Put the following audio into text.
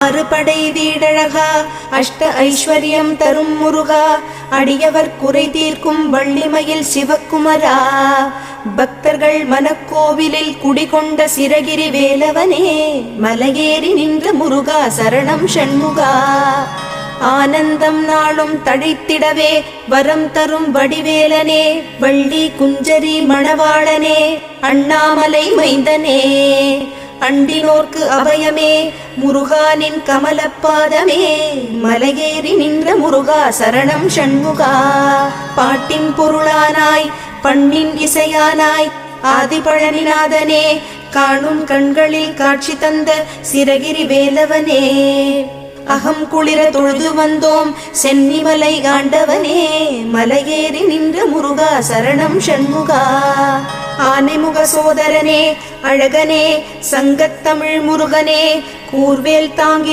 அறுபடை வீடழகா அஷ்ட ஐஸ்வர்யம் தரும் முருகா அடியவர் குறை தீர்க்கும் வள்ளிமயில் சிவக்குமரா பக்தர்கள் மனக்கோவிலில் குடிகொண்ட சிரகிரி வேலவனே மலையேறி நின்ற முருகா சரணம் ஷண்முகா ஆனந்தம் நாளும் தழைத்திடவே வரம் தரும் வடிவேலனே வள்ளி குஞ்சரி மணவாளனே அண்ணாமலை மைந்தனே அண்டினோர்க்கு அபயமே முருகானின் கமலப்பாதமே மலையேறி நின்ற முருகா சரணம் ஷண்முகா பாட்டின் பொருளானாய் பண்ணின் இசையானாய் ஆதிபழனிநாதனே காணும் கண்களில் காட்சி தந்த சிரகிரி வேலவனே அகம் குளிர தொழுது வந்தோம் சென்னிமலை ஆண்டவனே மலையேறி நின்ற முருகா சரணம் ஷண்முகா ஆனைமுக சோதரனே அழகனே சங்கத்தமிழ் முருகனே கூர்வேல் தாங்கி